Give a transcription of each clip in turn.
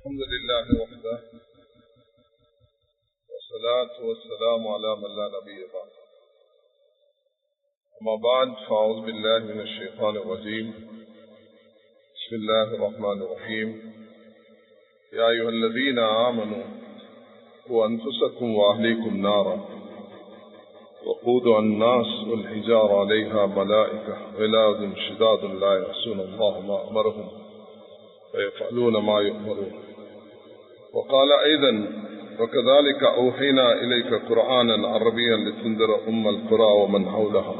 الحمد لله وحده والصلاة والسلام على من لا نبي بعده. أما بعد فأعوذ بالله من الشيطان الرجيم. بسم الله الرحمن الرحيم. يا أيها الذين آمنوا قوا أنفسكم وأهليكم نارا وقودها الناس والحجارة عليها ملائكة غلاظ شداد لا يعصون الله ما أمرهم ويفعلون ما يؤمرون. وقال أيضا وكذلك أوحينا إليك قرآنا عربيا لتنذر أم القرى ومن حولها.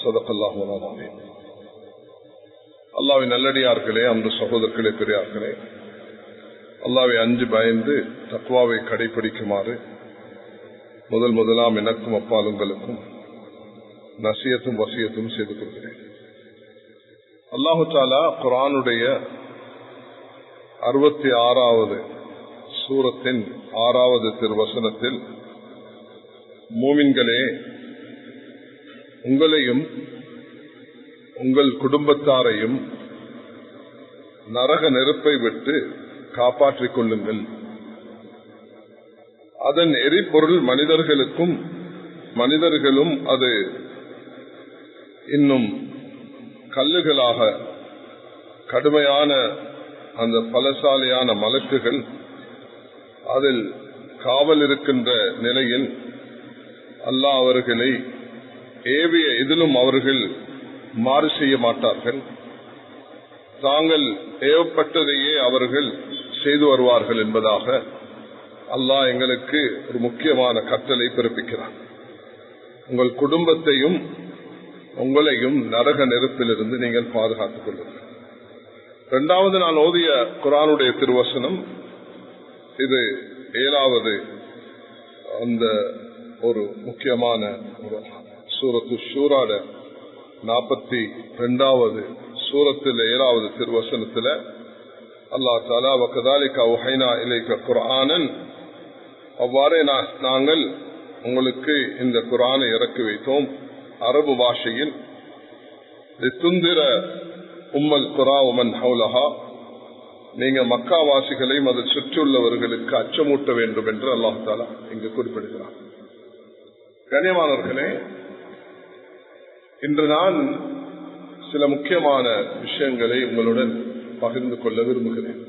صدق الله العظيم. அல்லாஹ்வின் நல்லடியார்களே, அன்பு சகோதரர்களே, பெரியார்களே, அல்லாஹ்வை அஞ்சு பயந்து தக்வாவை கடைபிடிக்குமாறு முதலாம் எனக்கும் அப்பால் உங்களுக்கும் நசியத்தும் வசியத்தும் செய்து கொள்கிறேன். அல்லாஹு தஆலா குர்ஆனுடைய 66வது சூரத்தின் 6வது திருவசனத்தில், மூமின்களே, உங்களையும் உங்கள் குடும்பத்தாரையும் நரக நெருப்பை விட்டு காப்பாற்றிக் கொள்ளுங்கள். அதன் எரிபொருள் மனிதர்களும் அது இன்னும் கல்லுகளாக கடுமையான அந்த பலசாலியான மலக்குகள் அதில் காவல் இருக்கின்ற நிலையில் அல்லாஹ் அவர்களை ஏவிய இதிலும் அவர்கள் மாறு செய்ய மாட்டார்கள். தாங்கள் ஏவப்பட்டதையே அவர்கள் செய்து வருவார்கள் என்பதாக அல்லாஹ் எங்களுக்கு ஒரு முக்கியமான கட்டளை பிறப்பிக்கிறார். உங்கள் குடும்பத்தையும் உங்களையும் நரக நெருப்பிலிருந்து நீங்கள் பாதுகாத்துக் கொள்ளுங்கள். இரண்டாவது நான் ஓதிய குர்ஆனுடைய திருவசனம், இது 7வது அந்த ஒரு முக்கியமான ஒரு சூரத்து ஷூராட 42வது சூரத்தில் 7வது திருவசனத்தில் அல்லாஹ் தஆலா வகதாலிக அவ்ஹைனா இலைக குர்ஆனன், அவ்வாறே நாங்கள் உங்களுக்கு இந்த குர்ஆனை இறக்கி வைத்தோம் அரபு பாஷையில், லிதுந்திர உம்மல் குரா வமன் ஹவுலஹா, நீங்க மக்காவாசிகளையும் அதை சுற்றியுள்ளவர்களுக்கு அச்சமூட்ட வேண்டும் என்று அல்லாஹ் தஆலா இங்கு குறிப்பிடுகிறார். கண்ணியமானவர்களே, இன்று நான் சில முக்கியமான விஷயங்களை உங்களுடன் பகிர்ந்து கொள்ள விரும்புகிறேன்.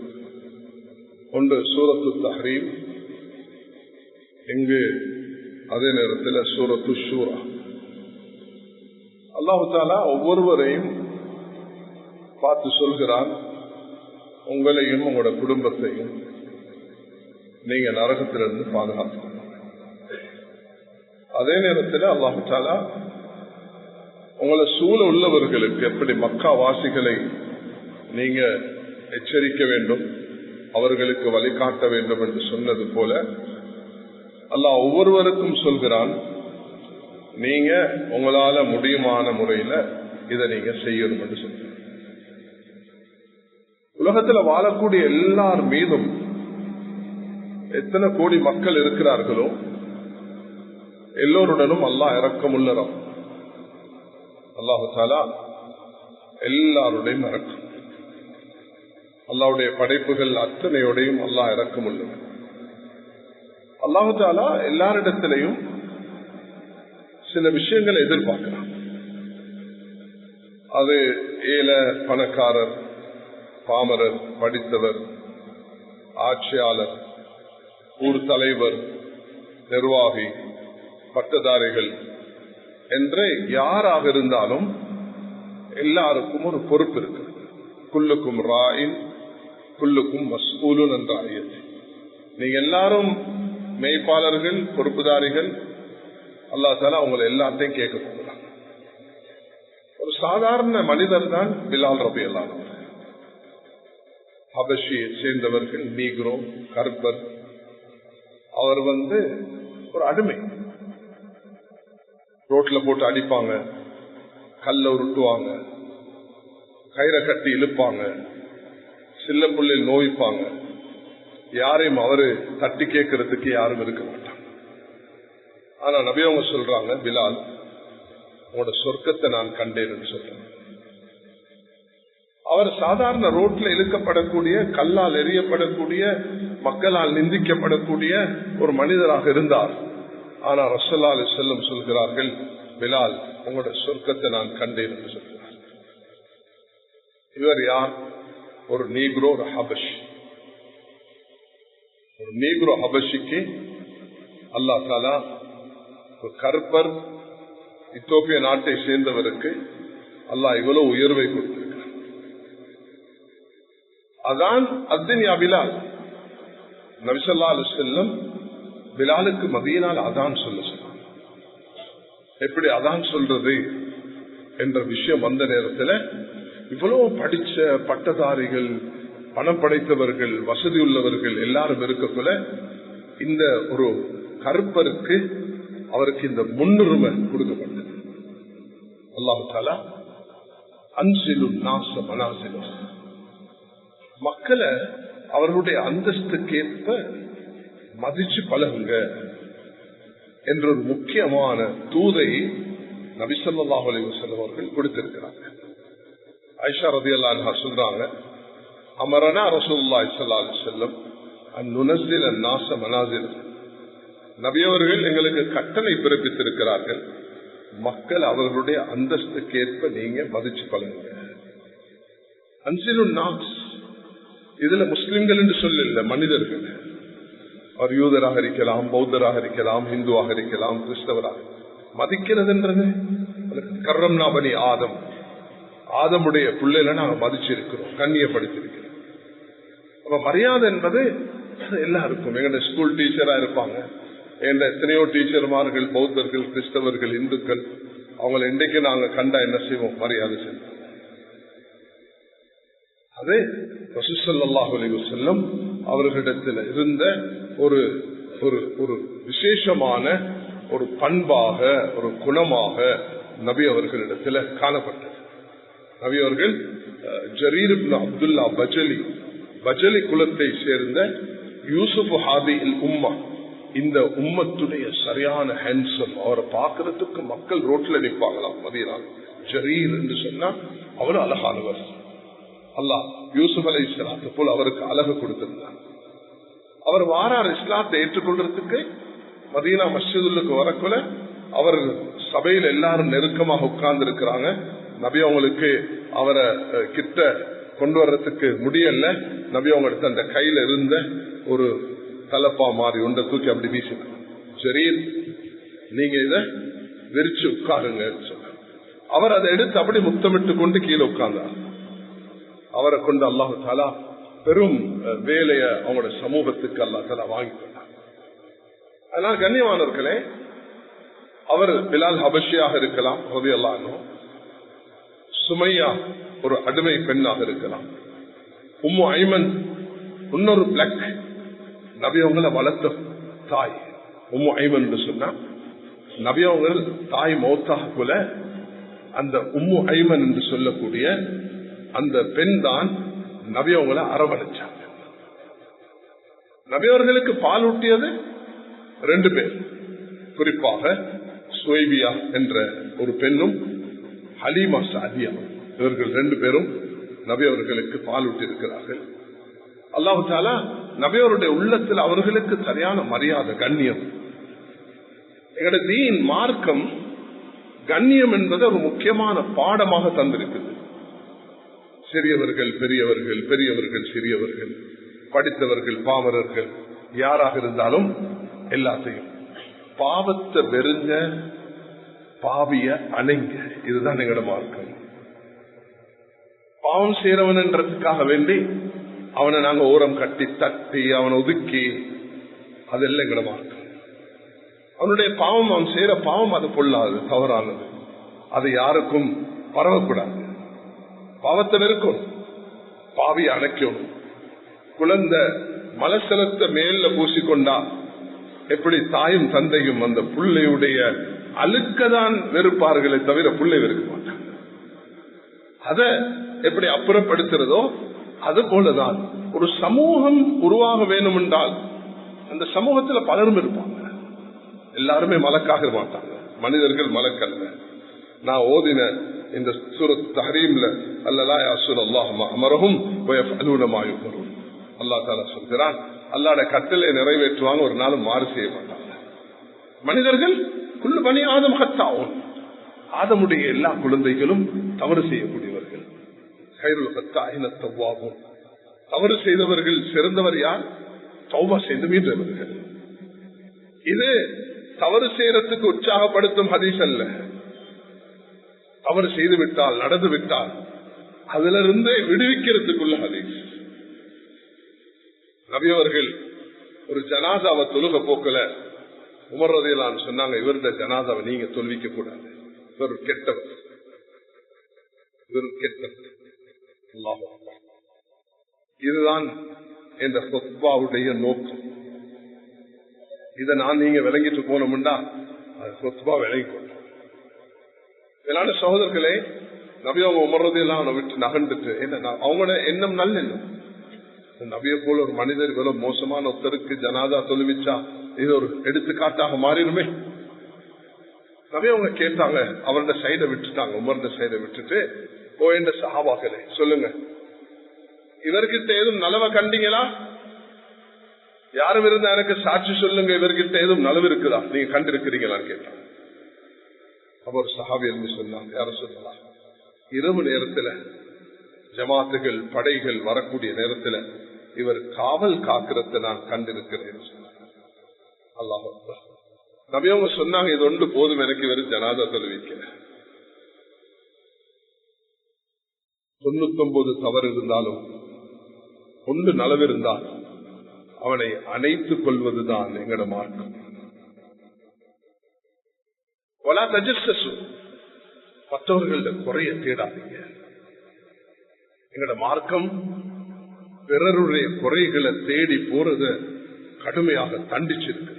ஒன்று சூரத்து தஹ்ரீம், இங்கு அதே நேரத்தில் சூரத்து ஷூரா. அல்லாஹ் தஆலா ஒவ்வொருவரையும் பார்த்து சொல்கிறான், உங்களையும் உங்களோட குடும்பத்தையும் நீங்க நரகத்திலிருந்து பாதுகாத்துக்கணும். அதே நேரத்தில் அல்லாஹ் தஆலா உங்களை சூழ உள்ளவர்களுக்கு எப்படி மக்கா வாசிகளை நீங்க எச்சரிக்க வேண்டும், அவர்களுக்கு வழிகாட்ட வேண்டும் என்று சொன்னது போல அல்லாஹ் ஒவ்வொருவருக்கும் சொல்கிறான், நீங்க உங்களால முடியுமான முறையில இதை நீங்க செய்யணும் என்று சொல்ற. உலகத்தில் வாழக்கூடிய எல்லார் மீதும் எத்தனை கோடி மக்கள் இருக்கிறார்களோ எல்லோருடனும் அல்லாஹ் இரக்கமுள்ளவன். அல்லாஹு தஆலா எல்லாருடையும் இரக்கம். அல்லாஹ்வுடைய படைப்புகள் அத்தனையோடையும் அல்லாஹ் இரக்கமுள்ளவன். அல்லாஹு தஆலா எல்லாரிடத்திலையும் சில விஷயங்களை எதிர்பார்க்கிறான். அது ஏழை, பணக்காரர், பாமரர், படித்தவர், ஆட்சியாளர், ஊர் தலைவர், நிர்வாகி, பட்டதாரிகள் என்று யாராக இருந்தாலும் எல்லாருக்கும் ஒரு பொறுப்பு இருக்கு. குல்லுக்கும் ராயின் குல்லுக்கும் மஸ்ஊலுன் என்ற ஆயத்து. நீங்க எல்லாரும் மேய்ப்பாளர்கள், பொறுப்புதாரிகள். அல்லாஹ் தஆலா உங்களை எல்லாத்தையும் கேட்க போகிறாங்க. ஒரு சாதாரண மனிதர் தான் பிலால் ரலியல்லாஹு அன்ஹு. ஹபஷியை சேர்ந்தவர்கள், நீக்ரோ, கர்பர். அவர் ஒரு அடிமை. ரோட்ல போட்டு அடிப்பாங்க, கல்ல உருட்டுவாங்க, கயிறை கட்டி இழுப்பாங்க, சில்ல புள்ளில் நோய்ப்பாங்க. யாரையும் அவரு தட்டி கேட்கறதுக்கு யாரும் இருக்க மாட்டாங்க. ஆனா நபி அவங்க சொல்றாங்க, பிலால், உங்களோட சொர்க்கத்தை நான் கண்டேன்னு சொல்றேன். அவர் சாதாரண ரோட்ல இழுக்கப்படக்கூடிய, கல்லால் எறியப்படக்கூடிய, மக்களால் நிந்திக்கப்படக்கூடிய ஒரு மனிதராக இருந்தார். ஆனா ரசூலுல்லாஹி அலைஹி வஸல்லம் சொல்கிறார்கள், பிலால் உங்களோட சொர்க்கத்தை நான் கண்டேன் என்று சொல்கிறார். இவர் யார்? ஒரு நீக்ரோ, ஒரு ஹபஷி. ஒரு நீக்ரோ ஹபஷிக்கு அல்லாஹ் தஆலா ஒரு கருப்பர் இத்தோப்பிய நாட்டை சேர்ந்தவருக்கு அல்லாஹ் இவ்வளவு உயர்வை கொடுத்திருக்கிறார். அதான் அத்ன் யா பிலால். நபி ஸல்லல்லாஹு அலைஹி வஸல்லம் பிலாலுக்கு மதீனால அதான் சொல்ல சொன்னார். எப்படி அதான் சொல்றது என்ற விஷயம் வந்த நேரத்தில் இவ்வளவு படிச்ச பட்டதாரிகள், பணம் படைத்தவர்கள், வசதி உள்ளவர்கள் எல்லாரும் இருக்கக்குள்ள இந்த ஒரு கருப்பருக்கு அவருக்கு இந்த முன்னுரிமை கொடுக்கப்பட்டது. அல்லாஹ் தஆலா அன்சிலு நாஸ மனாசிலு, மக்களை அவர்களுடைய அந்தஸ்துக்கேற்ப மதிச்சு பழகுங்க என்ற ஒரு முக்கியமான தூதை நபி ஸல்லல்லாஹு அலைஹி வஸல்லம் அவர்கள் கொடுத்திருக்கிறாங்க. ஆயிஷா ரலியல்லாஹு அன்ஹா சொல்றாங்க, அமரனா ரசூலுல்லாஹி ஸல்லல்லாஹு அலைஹி வஸல்லம் அன் நுனஸில அன்-நாஸ மனாஸில, நபி அவர்கள் எங்களுக்கு கட்டளை பிறப்பித்திருக்கிறார்கள், மக்கள் அவர்களுடைய அந்தஸ்துக்கேற்ப நீங்க மதிச்சு பழகுங்க. அன்சிலு நாஸ், இதுல முஸ்லிம்கள் என்று சொல்லல, மனிதர்கள். அவர் யூதராக இருக்கலாம், பௌத்தராக இருக்கலாம், இந்துவாக இருக்கலாம், கிறிஸ்தவராக. மதிக்கிறது என்றது கர்ரம்னா பனி ஆதம், ஆதமுடைய பிள்ளைகளை நாங்கள் மதிச்சிருக்கிறோம், கண்ணியப்படுத்திருக்கிறோம். அப்ப மரியாதை என்பது எல்லாருக்கும். எங்க ஸ்கூல் டீச்சரா இருப்பாங்க, எங்க எத்தனையோ டீச்சர்மார்கள், பௌத்தர்கள், கிறிஸ்தவர்கள், இந்துக்கள், அவங்களை இன்றைக்கு நாங்க கண்டா என்ன செய்வோம்? மரியாதை செய்வோம். அது ரசூல் ஸல்லல்லாஹு அலைஹி வஸல்லம் அவர்களிடத்தில் இருந்த ஒரு ஒரு விசேஷமான ஒரு பண்பாக, ஒரு குணமாக நபி அவர்களிடத்தில் காணப்பட்டது. நபி அவர்கள் ஜரீர் இப்னு அப்துல்லா பஜலி குலத்தை சேர்ந்த யூசுப் ஹாதி இல் உம்மா, இந்த உம்மத்துடைய சரியான ஹேண்ட்ஸம். அவரை பார்க்கறதுக்கு மக்கள் ரோட்ல நிற்பாங்களாம் மதீனால. ஜரீர் என்று சொன்னா அவர் அழகானவர். அல்லாஹ் யூசுப் அலைஹிஸ்ஸலாத்து போல் அவருக்கு அழகு கொடுத்திருந்தார். அவர் வாரார் இஸ்லாத்தை ஏற்றுக்கொள்றதுக்கு. மதீனா மஸ்ஜிதுக்கு வரக்குள்ள அவர் சபையில் எல்லாரும் நெருக்கமாக உட்கார்ந்து இருக்கிறாங்க. நபி அவங்களுக்கு அவரை கிட்ட கொண்டு வர்றதுக்கு முடியல. நபி அவங்க எடுத்து அந்த கையில இருந்த ஒரு தலப்பா மாறி ஒன்றை தூக்கி அப்படி வீசினார். சரி, நீங்க இத விரிச்சு உட்காருங்க சொன்னார். அவர் அதை எடுத்து அப்படி முத்தமிட்டு கொண்டு கீழே உட்கார்ந்தார். அவரை கொண்டு அல்லாஹு தஆலா பெரும் வேலைய அவங்களோட சமூகத்துக்கு அல்லாஹ் தஆலா வாங்கி தந்தார். அதனால கண்ணியமானவர்களே, அவர் பிலால் ஹபஷியாக இருக்கலாம், ரலியல்லாஹு அன்ஹு. சுமையா ஒரு அடிமை பெண்ணாக இருக்கலாம். உம்மு ஐமன் இன்னொரு பிளாக், நபி அவங்களை வளர்த்த தாய். உம்மு ஐமன் என்று சொன்னா நபி அவங்கள் தாய் மௌத்தாக போல அந்த உம்மு ஐமன் என்று சொல்லக்கூடிய அந்த பெண் தான் நபி அவங்களை அரவணைச்சாங்க. நபி அவர்களுக்கு பால் ஊட்டியது 2 பேர், குறிப்பாக சுவைபியா என்ற ஒரு பெண்ணும் ஹலீமா சாதியா, இவர்கள் 2 பேரும் நபி அவர்களுக்கு பால் ஊட்டி இருக்கிறார்கள். அல்லாஹு தஆலா நபி அவருடைய உள்ளத்தில் அவர்களுக்கு சரியான மரியாதை, கண்ணியம். எங்களுடைய தீன் மார்க்கம் கண்ணியம் என்பது ஒரு முக்கியமான பாடமாக தந்திருக்குது. சிறியவர்கள் பெரியவர்கள், பெரியவர்கள் சிறியவர்கள், படித்தவர்கள் பாமரர்கள், யாராக இருந்தாலும் எல்லாத்தையும் பாவத்தை வெறுங்க, பாவிய அணைங்க. இதுதான் எங்களோட மார்க்கம். பாவம் செய்யறவன் என்றதுக்காக வேண்டி அவனை நாங்க ஓரம் கட்டி தட்டி அவனை ஒதுக்கி, அதெல்லாம் எங்களோட மார்க்கம். அவனுடைய பாவம், அவன் செய்யற பாவம் அது பொல்லாது, தவறானது, அது யாருக்கும் பரவக்கூடாது. பாவத்தை வெறுக்கணும், பாவிய அணைக்கணும். குழந்தை மலசலத்தை மேல பூசிக்கொண்டா எப்படி தாயும் தந்தையும் அந்த புள்ளையுடைய அழுக்கதான் வெறுப்பார்களே தவிர புள்ளை வெறுக்க மாட்டாங்க. அத எப்படி அப்புறப்படுத்துறதோ அது போலதான் ஒரு சமூகம் உருவாக வேணும் என்றால் அந்த சமூகத்துல பலரும் இருப்பாங்க. எல்லாருமே மலக்காக மாட்டாங்க, மனிதர்கள் மலக்கல்ல. நான் ஓதின இந்த சூரத் தஹரீம்ல அல்லலா யஸூலுல்லாஹு மா அமரஹும் வ யஃஅலூன மா யுமரூன். அல்லாஹ் தஆலா சொல்கிறான், அல்லாஹ்வுடைய கட்டளை நிறைவேற்றுவாங்க, ஒரு நாளும் மாறு செய்ய மாட்டாங்க. மனிதர்கள் குல்லு பனி ஆதம் ஹத்தாஊன், ஆதமுடைய எல்லா குழந்தைகளும் தவறு செய்யக்கூடியவர்கள். கைருல் ஹத்தாயின தவ்வாபூன், தவறு செய்தவர்கள் சிறந்தவர் யார்? தௌபா செய்து மீண்டவர்கள். இது தவறு செய்யறதுக்கு உற்சாகப்படுத்தும் ஹதீஸ் அல்ல. தவறு செய்து விட்டால், நடந்து விட்டால் அதுல இருந்து விடுவிக்கிறதுக்குள்ள ஹதீஸ். நபி அவர்கள் ஒரு ஜனாசாவை தொழுக போக்கல உமர் ரலியல்லாஹு சொன்னாங்க, இவருடைய ஜனாசாவை நீங்க தொழுவிக்க கூடாது, இவர் கெட்டவர், இவர் கெட்டவர். அல்லாஹ் அக்பர். இதுதான் இந்த குத்பாவுடைய நோக்கம். இதை நான் நீங்க விளங்கிட்டு போனோம்டா அது குத்பா விளங்கி கொண்டோம். இதனால சகோதரர்களே, நபி அவங்க உமர் ரலியல்லாஹு அன்ஹு விட்டு நகர்ந்துட்டு, அவங்களோட எண்ணம் நல்ல எண்ணம். நபியை போல ஒரு மனிதர் இவ்வளவு மோசமான ஒருத்தருக்கு ஜனாதா தொழுவிச்சா இது ஒரு எடுத்துக்காட்டாக மாறிடுமே. நபி அவங்க கேட்டாங்க, அவரோட சைடை விட்டுட்டாங்க, உமர்ந்த சைடை விட்டுட்டு, ஓ என்ற சஹாபாக்களே சொல்லுங்க, இவர்கிட்ட ஏதும் நலவை கண்டீங்களா? யாரும் இருந்தா எனக்கு சாட்சி சொல்லுங்க, இவர்கிட்ட ஏதும் நலவு இருக்குதா, நீங்க கண்டிருக்கிறீங்களான்னு கேட்டாங்க. அப்ப ஒரு சஹாபி இருந்து சொன்னாங்க, யாரும் சொல்லலாம், இரவு நேரத்துல ஜமாத்துகள் படைகள் வரக்கூடிய நேரத்துல இவர் காவல் காக்கிறத நான் கண்டிருக்கிறேன் சொன்னாங்க. அல்லாஹ் அக்பர். நபி அவங்க சொன்னாங்க, இது ஒன்று போதும் எனக்கு இவர் ஜனாதா தொழுவிக்க. 99 தவறு இருந்தாலும் ஒன்று நலவு இருந்தால் அவனை அணைத்துக் கொள்வதுதான் எங்கட மார்க்கம். வலா தஜஸ்ஸஸு, மற்றவர்கள குறைய தேடாதீங்க. எங்கட மார்க்கம் பிறருடைய குறைகளை தேடி போறத கடுமையாக தண்டிச்சிருக்கு.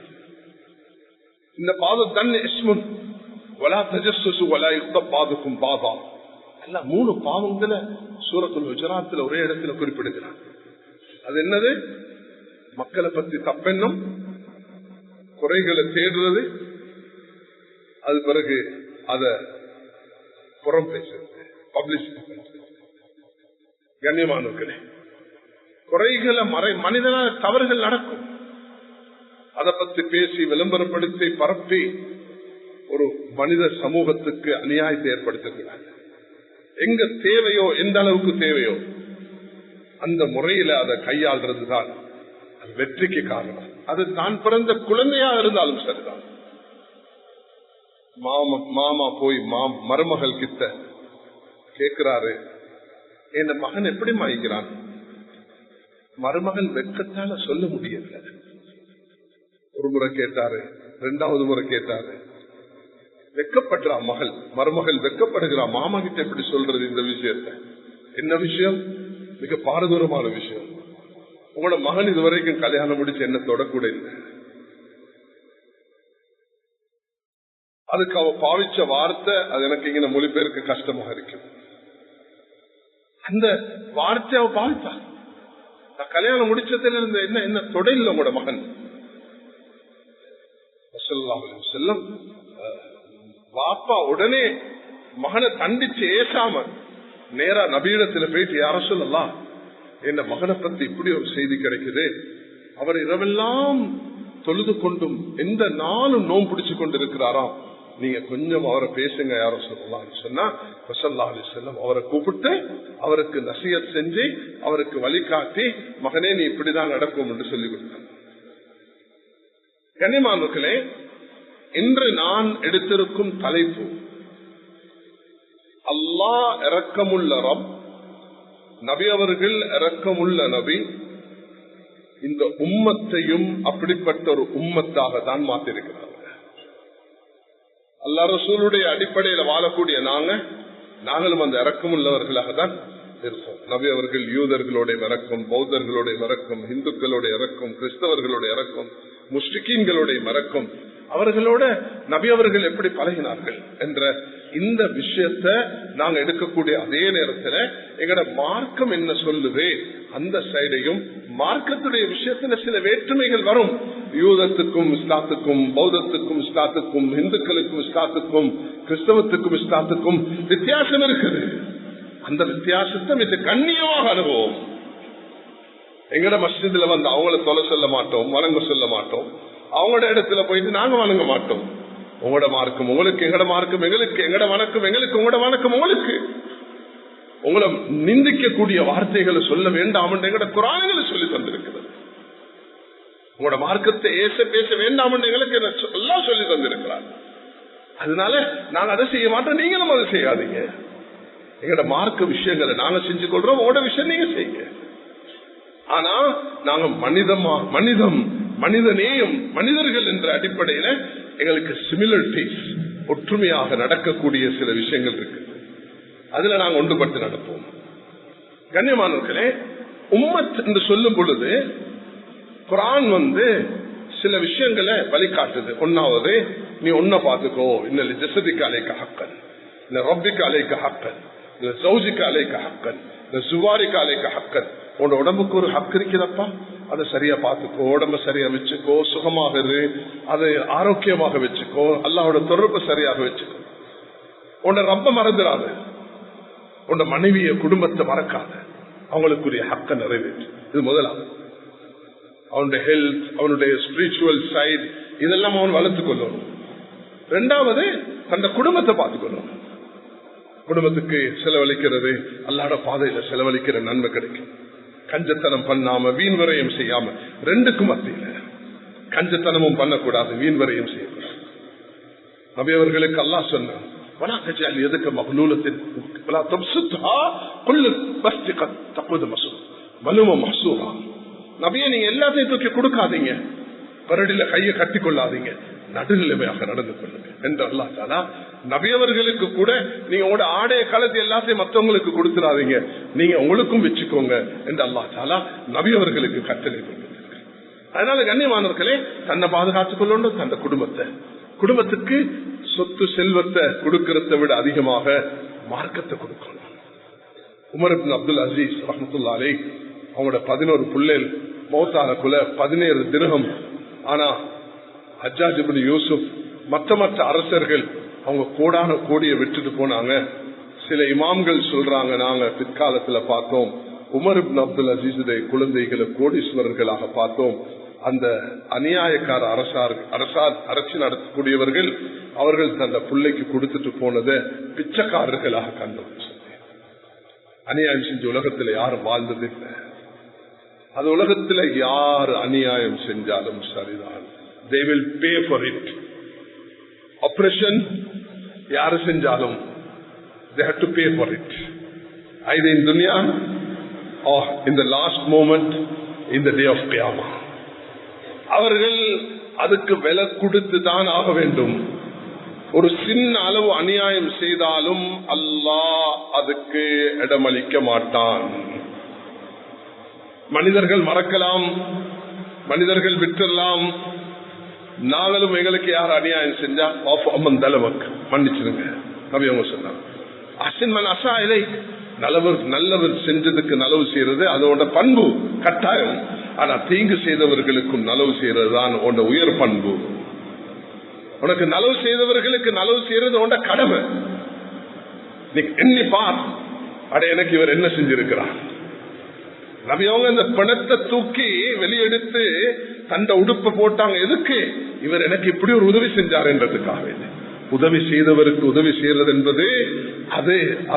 இந்த பாதம் தன் இஸ்முன் வலா தஜஸ்ஸஸு வலா யுக்தப் பாதுக்கும் பாதா, எல்லாம் 3 பாவங்களை சூரத்துல் ஹுஜராத்தில் ஒரே இடத்துல குறிப்பிடுகிறார். அது என்னது? மக்களை பத்தி தப்பெண்ணம், குறைகளை தேடுறது, அது பிறகு அத புறம் பேசுறது, பப்ளிசிட்டி பண்றது. கண்ணியமானவர்களே, குறைகளை மனிதனால தவறுகள் நடக்கும், அதை பத்தி பேசி விளம்பரப்படுத்தி பரப்பி ஒரு மனித சமூகத்துக்கு அநியாயத்தை ஏற்படுத்துகிறாங்க. எங்க தேவையோ, எந்த அளவுக்கு தேவையோ அந்த முறையில அதை கையாள்றதுதான் வெற்றிக்கு காரணம். அது தான் பிறந்த குழந்தையா இருந்தாலும் சரிதான். மாமா போய் மருமகள் கிட்ட கேட்கிறாரு, என் மகன் எப்படி மாய்க்கிறான்? மருமகள் வெட்கத்தால சொல்ல முடியல. ஒரு முறை கேட்டாரு, 2வது முறை கேட்டாரு, வெட்கப்படுறா மகள், மருமகள் வெட்கப்படுகிறா, மாமா கிட்ட எப்படி சொல்றது இந்த விஷயத்த? என்ன விஷயம்? மிக பாரதூரமான விஷயம். உங்களோட மகன் இதுவரைக்கும் கல்யாணம் முடிச்சு என்ன தொடக்கூட இல்லை. அதுக்கு அவ பாவிச்ச வார்த்தை, அது எனக்கு இங்க மொழிபெயர்க்க கஷ்டமாக இருக்கு. அந்த வார்த்தை அவ பாவித்தா, நான் கல்யாணம் முடிச்சதுல இருந்து என்ன தொடையில் உங்களோட மகன் செல்லம். வாப்பா உடனே மகனை தண்டிச்சு ஏசாம நேரா நபியிடத்துல போயிட்டு, யார சொல்லலாம், என் மகனை பத்தி இப்படி ஒரு செய்தி கிடைக்குது, அவர் இரவெல்லாம் தொழுது கொண்டும் எந்த நாளும் நோம்பு பிடிச்சு கொண்டு இருக்கிறாராம், நீங்க கொஞ்சம் அவரை பேசுங்க யார சொல்லலாம் சொன்னா, ஸல்லல்லாஹு அலைஹி வஸல்லம் அவரை கூப்பிட்டு அவருக்கு நசிஹத் செஞ்சு அவருக்கு வழிகாட்டி, மகனே நீ இப்படிதான் நடக்கும் என்று சொல்லிக் கொடுத்தார். கண்ணியமானவர்களே, இன்று நான் எடுத்திருக்கும் தலைப்பு அல்லாஹ் இரக்கமுள்ள ரப், நபி அவர்கள் இரக்கமுள்ள நபி, இந்த உம்மத்தையும் அப்படிப்பட்ட ஒரு உம்மத்தாக தான் மாற்றிருக்கிறார். அல்லாஹ் ரசூலுடைய அடிப்படையில் வாழக்கூடிய நாங்களும் அந்த இரக்கமுள்ளவர்களாக தான் இருப்போம். நபி அவர்கள் யூதர்களுடைய இரக்கம், பௌத்தர்களுடைய இரக்கம், இந்துக்களுடைய இரக்கம், கிறிஸ்தவர்களுடைய இரக்கம், முஸ்லிம்களுடைய இரக்கம், அவர்களோட நபி அவர்கள் எப்படி பழகினார்கள் என்ற இந்த விஷயத்தை நாங்க எடுக்கக்கூடிய அதே நேரத்தில் எங்கட மார்க்கம் என்ன சொல்லுது அந்த சைடையும், மார்க்கத்துடைய விஷயத்துல சில வேற்றுமைகள் வரும். யூதத்துக்கும் இஸ்லாத்துக்கும், பௌத்தத்துக்கும் இஸ்லாத்துக்கும், இந்துக்களுக்கும் இஸ்லாத்துக்கும், கிறிஸ்தவத்துக்கும் இஸ்லாத்துக்கும் வித்தியாசம் இருக்குது. அந்த வித்தியாசத்தை மிக கண்ணியமாக அனுபவம். எங்கட மஸ்ஜிதுல வந்து அவங்கள தொலை சொல்ல மாட்டோம், வணங்க சொல்ல மாட்டோம். அவங்களோட இடத்துல போயிட்டு நாங்க வணங்க மாட்டோம். உங்களோட மார்க்கம் உங்களுக்கு, எங்கட மார்க்கம் எங்களுக்கு, எங்கட வணக்கம் எங்களுக்கு, உங்களோட வணக்கம் உங்களுக்கு. உங்களை நிந்திக்கக்கூடிய வார்த்தைகளை சொல்ல வேண்டாம் என்று எங்கட குர்ஆன்களை சொல்லி தந்திருக்கிறது. உங்களோட மார்க்கத்தை பேச வேண்டாம் என்று எங்களுக்கு எல்லாம் சொல்லி தந்திருக்கிறார். அதனால நாங்க அதை செய்ய மாட்டோம், நீங்களும் அதை செய்யாதீங்க. எங்கட மார்க்க விஷயங்களை நாங்க செஞ்சு கொள்றோம், உங்களோட விஷயம் நீங்க செய்யுங்க. ஆனா நாங்க மனிதநேயம், மனிதர்கள் என்ற அடிப்படையில எங்களுக்கு சிமிலரிட்டிஸ், ஒற்றுமையாக நடக்கக்கூடிய சில விஷயங்கள் இருக்கு. அதுல நாங்க ஒன்றுபட்டு நடப்போம். கண்ணியமானவர்களே, உம்மத் என்று சொல்லும் பொழுது குர்ஆன் வந்து சில விஷயங்களை வழிகாட்டுது. ஒன்னாவது, நீ ஒன்ன பாத்துக்கோ, இன்னல் ஜஸதிக அலைக ஹக்கன், இன்ன ரப்பிக அலைக ஹக்கன், இன்ன ஸௌஜிக அலைக ஹக்கன், இன்ன ஸுவாரிக அலைக ஹக்கன். உன்னோட உடம்புக்கு ஒரு ஹக்கு இருக்கிறப்பா, அதை சரியா பாத்துக்கோ, உடம்ப சரியா வச்சுக்கோ, சுகமாக இரு, அதை ஆரோக்கியமாக வச்சுக்கோ, அல்லாஹ்வோட தொடர்பு சரியாக வச்சுக்கோ. உன்னை ரப்ப மறந்துடாது, உன்னை மனைவிய குடும்பத்தை மறக்காத, அவங்களுக்குரிய ஹக்க நிறைவேற்று. இது முதலாவது. அவனுடைய ஹெல்த், அவனுடைய ஸ்பிரிச்சுவல் சைடு, இதெல்லாம் அவன் வளர்த்துக் கொள்ளணும். இரண்டாவது, தந்த குடும்பத்தை பார்த்துக்கணும். குடும்பத்துக்கு செலவழிக்கிறது, அல்லாஹ்வோட பாதையில செலவழிக்கிற நன்மை கிடைக்கும். கஞ்சத்தனம் பண்ணாம, வீண் விரயம் செய்யாம, ரெண்டுக்கும் மத்தியில கஞ்சத்தனமும் பண்ணக்கூடாது, வீண் விரயம் செய்யக்கூடாது. நபி அவர்களுக்கு அல்லாஹ் சொன்னான், எதுக்கு மகளூலத்தின் நபியை நீங்க எல்லாத்தையும் தூக்கி கொடுக்காதீங்க, பரடியில கையை கட்டி கொள்ளாதீங்க, நடுநிலைமையாக நடந்து கொள்ளுங்க என்று அல்லாஹ் தஆலா நபியவர்களுக்கு கூட நீங்க உங்களோட ஆடைய காலத்தை எல்லாத்தையும் மற்றவங்களுக்கு கொடுத்துடாதீங்க, நீங்க உங்களுக்கும் வச்சுக்கோங்க என்று அல்லாஹ் தஆலா நபியவர்களுக்கு கட்டளை கொடுத்திருக்கிறார். அதனால கண்ணியமானவர்களே, தன்னை பாதுகாத்துக் கொள்ளணும், தந்த குடும்பத்துக்கு சொத்து செல்வத்தை கொடுக்கிறத விட அதிகமாக மார்க்கத்தை கொடுக்கணும். உமர் இப்னு அப்துல் அசீஸ் ரஹ்மத்துல்லாஹி அலைஹி அவங்களோட 11 பிள்ளைகள் மௌத்தான குல 17 திர்ஹம். ஆனா ஹஜ்ஜாஜ் இப்னு யூசுப் மற்ற அரசர்கள் அவங்க கோடான கோடியை விட்டுட்டு போனாங்க. சில இமாம்கள் சொல்றாங்க, நாங்க பிற்காலத்துல பார்த்தோம் உமர் இப்னு அப்துல் அசீஸுடைய குழந்தைகளை கோடீஸ்வரர்களாக பார்த்தோம். அந்த அநியாயக்கார அரசு நடத்தக்கூடியவர்கள் அவர்கள் தந்த பிள்ளைக்கு கொடுத்துட்டு போனதை பிச்சைக்காரர்களாக கண்டோம். அநியாயம் செஞ்ச உலகத்துல யாரும் வாழ்ந்தது இல்லை. அது உலகத்துல யார் அநியாயம் செஞ்சாலும் சரிதான், they will pay for it. Oppression யாரு செஞ்சாலும் they have to pay for it, either in dunya or in the last moment in the day of Qiyamah. அவர்கள் அதுக்கு விலை கொடுத்து தான் ஆக வேண்டும். ஒரு சின்ன அளவு அநியாயம் செய்தாலும் அல்லாஹ் அதுக்கு இடமளிக்க மாட்டான். மனிதர்கள் மறக்கலாம், மனிதர்கள் விட்டுறலாம். நாங்களும் எங்களுக்கு யார் அநியாயம் செஞ்சா அம்மன் தலைவக்கு மன்னிச்சிருங்க நபி அவங்க சொன்னாங்க. அசின்மன் அசா இலை, நல்லவர் செஞ்சதுக்கு நலவு செய்யறது அதோட பண்பு கட்டாயம். ஆனா தீங்கு செய்தவர்களுக்கும் நலவு செய்யறது தான் உன்னோட உயர் பண்பு. உனக்கு நலவு செய்தவர்களுக்கு நலவு செய்யறது உன்னோட கடமை. நீ எண்ணி பார், அட எனக்கு இவர் என்ன செஞ்சிருக்கிறார். நபியவங்க இந்த பணத்தை தூக்கி வெளியெடுத்து தண்ட உடுப்ப போட்டாங்க. எதுக்கு? இவர் எனக்கு இப்படி ஒரு உதவி செஞ்சார் என்றதுக்காக. உதவி செய்தவருக்கு உதவி செய்யறது என்பது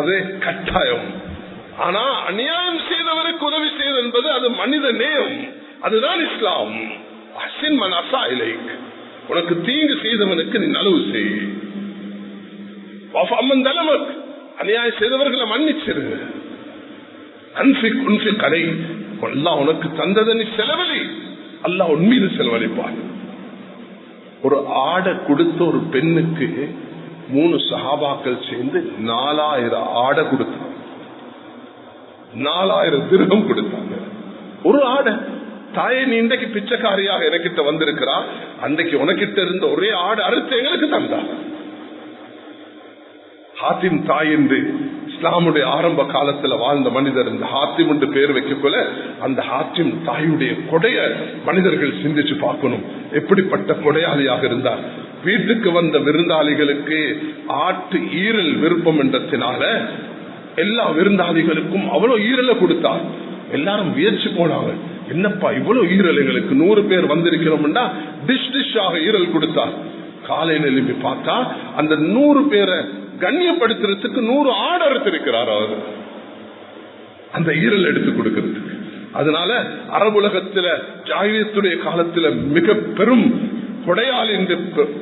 அது கட்டாயம். ஆனா அநியாயம் செய்தவருக்கு உதவி செய்வது என்பது அது மனித நேயம். அதுதான் இஸ்லாம். அஹ்சின் மன் அஸா இலைக், உனக்கு தீங்கு செய்தவனுக்கு நீ நலவு செய். வஃஅமன் தலமக், அநியாயம் செய்தவர்களை மன்னிச்சிருங்க. அன்ஃபிக் உன்ஃபிக் அலை, அல்லாஹ் உனக்கு தந்ததை நீ செலவழி, அல்லாஹ் உன் மீது செலவழிப்பான். ஒரு ஆடை கொடுத்த ஒரு பெண்ணுக்கு 3 சஹாபாக்கள் சேர்ந்து 4000 ஆடை கொடுத்தாங்க. 4000 திர்ஹம் கொடுத்தாங்க ஒரு ஆடை. தாயே, நீ இன்றைக்கு பிச்சைக்காரியாக எனக்கிட்ட வந்திருக்கிறா, அன்றைக்கு உனக்கிட்ட இருந்த ஒரே ஆடு அறுத்து எங்களுக்கு தந்தாங்க. ஹாத்திம் தாய் என்று இஸ்லாமுடைய ஆரம்ப காலத்துல வாழ்ந்த மனிதர் இந்த ஹாத்திம் என்று பெயர் வைக்கக்குள்ள அந்த ஹாத்திம் தாயுடைய கொடைய மனிதர்கள் சிந்திச்சு பார்க்கணும். எப்படிப்பட்ட கொடையாளியாக இருந்தார். வீட்டுக்கு வந்த விருந்தாளிகளுக்கு ஆட்டு ஈரல் விருப்பம் என்றத்தினால எல்லா விருந்தாளிகளுக்கும் அவ்வளவு ஈரலை கொடுத்தார். எல்லாரும் வியர்ச்சி போனாங்க, என்னப்பா இவ்வளவு ஈரல், எங்களுக்கு 100 பேர் வந்திருக்கிறோம்னா டிஷ்ஷாக ஈரல் கொடுத்தார். காலையில எழுப்பி பார்த்தா அந்த 100 பேரை கண்ணியப்படுத்துறதுக்கு 100 ஆடு அறுத்திருக்கிறார் அவர், அந்த ஈரல் எடுத்து கொடுக்கிறதுக்கு. அதனால அரபுலகத்துல ஜாஹிலியத்துடைய காலத்துல மிக பெரும் கொடையாளி என்று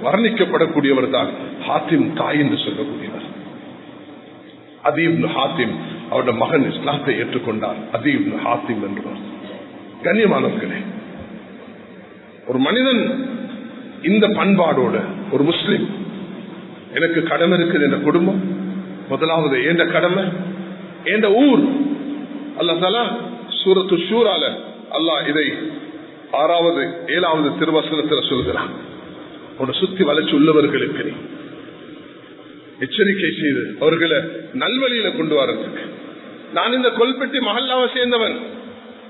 வர்ணிக்கப்படக்கூடியவர் தான் ஹாத்திம் தாய் என்று சொல்லக்கூடியவர். அதி இப்னு ஹாத்திம், அவருடைய மகன் இஸ்லாத்தை ஏற்றுக்கொண்டார். அதி இப்னு ஹாத்திம் என்றவர். கண்ணியமானவர்களே, ஒரு மனிதன் இந்த பண்பாடோட, ஒரு முஸ்லிம், எனக்கு கடமை இருக்குது என்ற குடும்பம், முதலாவது என்ற கடமை என்ற ஊர். அல்லாஹ் தஆலா சூரத்து ஷூரால அல்லாஹ் இதை 6வது 7வது திருவசனத்தில் சொல்கிறான். ஒரு சுத்தி வளைச்சு உள்ளவர்களுக்கு நீ எச்சரிக்கை செய்து அவர்களை நல்வழியில கொண்டு வரதுக்கு. நான் இந்த கொல்பெட்டி மஹல்லாவை சேர்ந்தவன்,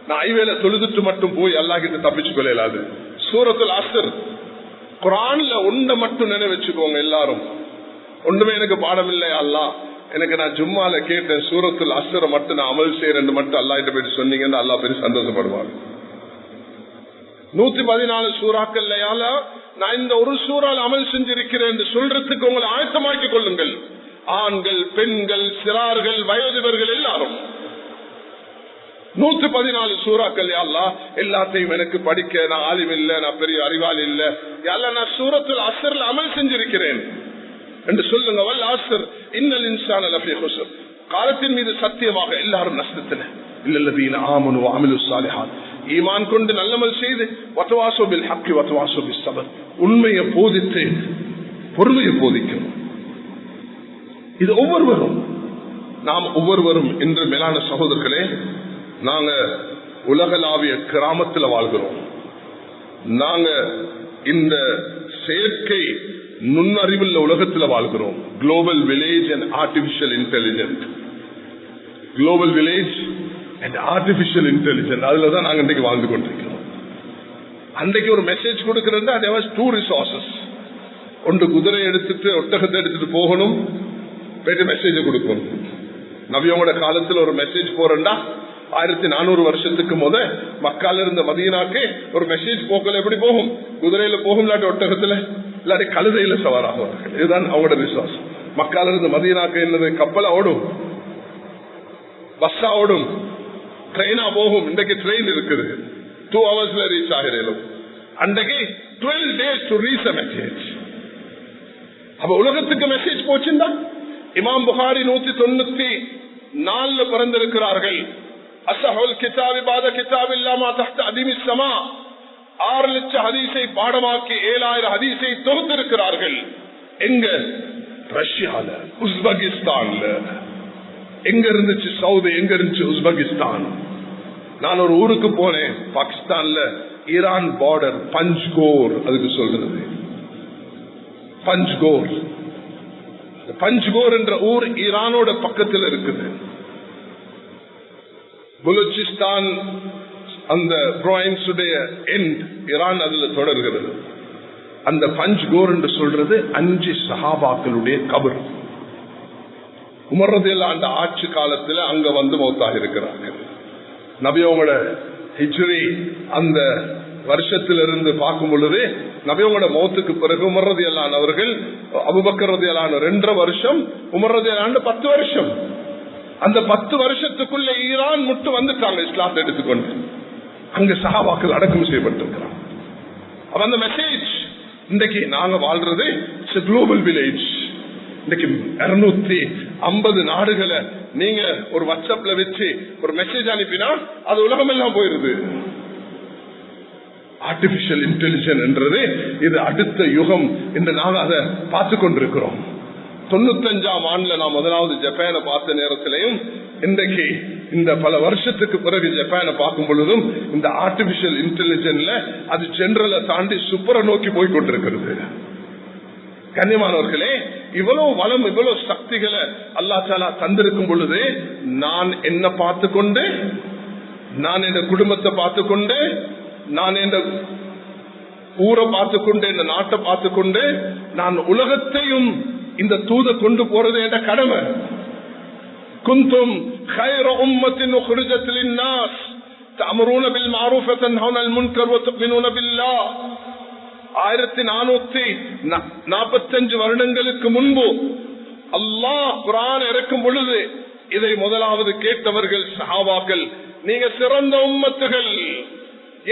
நான் ஐவேல தொழுதுட்டு மட்டும் போய் அல்லாஹ் கிட்ட தப்பிச்சு கொள்ளாது. சூரத்துல் அஸ்ர் குர்ஆன்ல ஒன்றை மட்டும் நினைவச்சுக்கோங்க எல்லாரும். ஒன்றுமே எனக்கு பாடம் இல்லை அல்லாஹ், எனக்கு நான் ஜும்மால கேட்டேன், சூரத்துல் அஸ்ர மட்டும் நான் அமல் செய்யறேன் மட்டும் அல்லாஹ் கிட்ட போயிட்டு சொன்னீங்கன்னு அல்லாஹ் பெரிய சந்தோஷப்படுவார். 114 சூறாக்கள்லையால நான் இந்த ஒரு சூறால் அமல் செஞ்சிருக்கிறேன் என்று சொல்றதுக்கு உங்களை ஆயத்தமாக்கிக் கொள்ளுங்கள். ஆண்கள், பெண்கள், சிறார்கள், வயோதிபர்கள் எல்லாரும் 114 சூறாக்கள். அல்லாஹ் எல்லாத்தையும் எனக்கு படிக்க நான் ஆலிம் இல்லை, நான் பெரிய அறிவாளி இல்லை, அல்லாஹ் நான் சூரத்துல் அஸ்ர்ல அமல் செஞ்சிருக்கிறேன் என்று சொல்லுங்க. வல் அஸ்ர் இன்னல் இன்சான லஃபீ குஸ்ர், காலத்தின் மீது சத்தியமாக எல்லாரும் நஷ்டத்தில். இல்லல்லதீன ஆமனு வ அமிலுஸ் ஸாலிஹாத், ஈமான் கொண்டு நல்லமல் செய்து வதவாஸு பில் ஹக்கி வதவாஸு பிஸ் ஸப்ர், உண்மையை போதித்து பொறுமையை போதிக்கணும். இது ஒவ்வொருவரும், நாம் ஒவ்வொருவரும் என்று மேலான சகோதரர்களே, நாங்க உலகளாவிய கிராமத்தில் வாழ்கிறோம். நாங்க இந்த செயற்கை நுண்ணறிவுள்ள உலகத்தில் வாழ்கிறோம். Global village and artificial intelligent, global village and artificial intelligent, அதுலதான் நாங்க இன்றைக்கு வாழ்ந்து கொண்டிருக்கிறோம். அன்றைக்கு ஒரு மெசேஜ் கொடுக்கிறதா, there was 2 resources. ஒன்று குதிரை எடுத்துட்டு ஒட்டகத்தை எடுத்துட்டு போகணும், போயிட்டு மெசேஜ் கொடுக்கணும். நபியோட காலத்தில் ஒரு மெசேஜ் போறேன்டா 1400 வருஷத்துக்கு முத மக்கால இருந்த மதீனாக்கு ஒரு மெசேஜ் போக்கல எப்படி போகும்? குதிரையில போகும், இல்லாட்டி ஒட்டகத்துல, இல்லாட்டி கழுதையில சவாராகுவார்கள். இதுதான் அவங்களோட விசுவாசம். மக்கால இருந்து மதீனாக்கு என்னது? கப்பலா ஓடும், பஸ்ஸா ஓடும், ட்ரெயினா போகும். இன்றைக்கு ட்ரெயின் இருக்குது, 2 hours ரீச் ஆகிறேன். அன்றைக்கு 12 days to reach a message. அப்ப உலகத்துக்கு மெசேஜ் போச்சுண்டா. இமாம் புகாரி 194 பிறந்திருக்கிறார்கள். அஸ்ஹுல் கிதாபி பாத கிதாபில்லா மா தஹ்த அதீமிஸ் ஸமா, 6 லட்சம் ஹதீஸை பாடமாக்கி 7000 ஹதீஸை தொகுத்திருக்கிறார்கள். எங்க? ரஷ்யால, உஸ்பெகிஸ்தான்ல. எங்க இருந்துச்சு சவுதி, எங்க இருந்துச்சு உஸ்பெகிஸ்தான். நான் ஒரு ஊருக்கு போனேன் பாகிஸ்தான்ல, ஈரான் பார்டர், பஞ்ச்கோர் அதுக்கு சொல்றது. பஞ்ச்கோர், பஞ்ச்கோர் என்ற ஊர் ஈரானோட பக்கத்தில் இருக்குது. பலூச்சிஸ்தான் அந்த ப்ராவின்ஸுடைய எண்ட் ஈரான் அதுல தொடர்கிறது. அந்த பஞ்ச்கோர் என்று சொல்றது 5 சஹாபாக்களுடைய கபர். உமர் ரலியல்லாஹு அன்ஹு ஆட்சி காலத்துல அங்க வந்து மௌத்தாக இருக்கிறார்கள். நபியோட ஹிஜ்ரி அந்த வருஷத்திலிருந்து பார்க்கும் பொழுது, நபியோட மௌத்துக்கு பிறகு உமர் ரலியல்லாஹு அன்ஹு அவர்கள், அபூபக்கர் ரலியல்லாஹு அன்ஹு 2.5 வருஷம், உமர் ரலியல்லாஹு அன்ஹு 10 வருஷம். அந்த 10 வருஷத்துக்குள்ள ஈரான் முட்டு வந்துட்டாங்க இஸ்லாத்தை எடுத்துக்கொண்டு. அங்க சஹாபாக்கள் அடக்கம் செய்யப்பட்டிருக்கிறாங்க. அப்ப அந்த மெசேஜ் இன்றைக்கு நாங்க வாழ்றது குளோபல் வில்லேஜ். இன்னைக்கு 250 நாடுகளை நீங்க ஒரு வாட்ஸ்அப்ல வச்சு ஒரு மெசேஜ் அனுப்பினா அது உலகம் எல்லாம் போயிருது. ஆர்டிபிஷியல் இன்டெலிஜென்ஸ் என்றது இது அடுத்த யுகம் என்று நாங்கள் அதை பார்த்து கொண்டிருக்கிறோம். 95ஆம் ஆண்டுல நான் முதலாவது ஜப்பானை பார்த்த நேரத்திலையும் இன்றைக்கு இந்த பல வருஷத்துக்கு பிறகு ஜப்பானை பார்க்கும் பொழுதும் இந்த ஆர்டிபிஷியல் இன்டெலிஜென்ஸ்ல அது ஜெனரலை தாண்டி சூப்பரை நோக்கி போய் கொண்டிருக்கிறது. கண்ணியமானவர்களே, இவ்வளவு வளம், இவ்வளவு சக்திகளை அல்லாஹ் தஆலா தந்திருக்கும் பொழுது, நான் என்ன பார்த்து கொண்டு, நான் என் குடும்பத்தை பார்த்து கொண்டு, நான் என் ஊரை பார்த்து கொண்டு, இந்த நாட்டை பார்த்து கொண்டு, நான் உலகத்தையும் இந்த தூத கொண்டு போறது என்ற கடமை. குந்தும் خير أمة أخرجت للناس تأمرون بالمعروف وتنهون عن المنكر وتؤمنون بالله. 1445 வருடங்களுக்கு முன்பு அல்லாஹ் குர்ஆன் இறக்கும் பொழுது இதை முதலாவது கேட்டவர்கள் சஹாபாக்கள். நீங்க சிறந்த உம்மத்துகள்,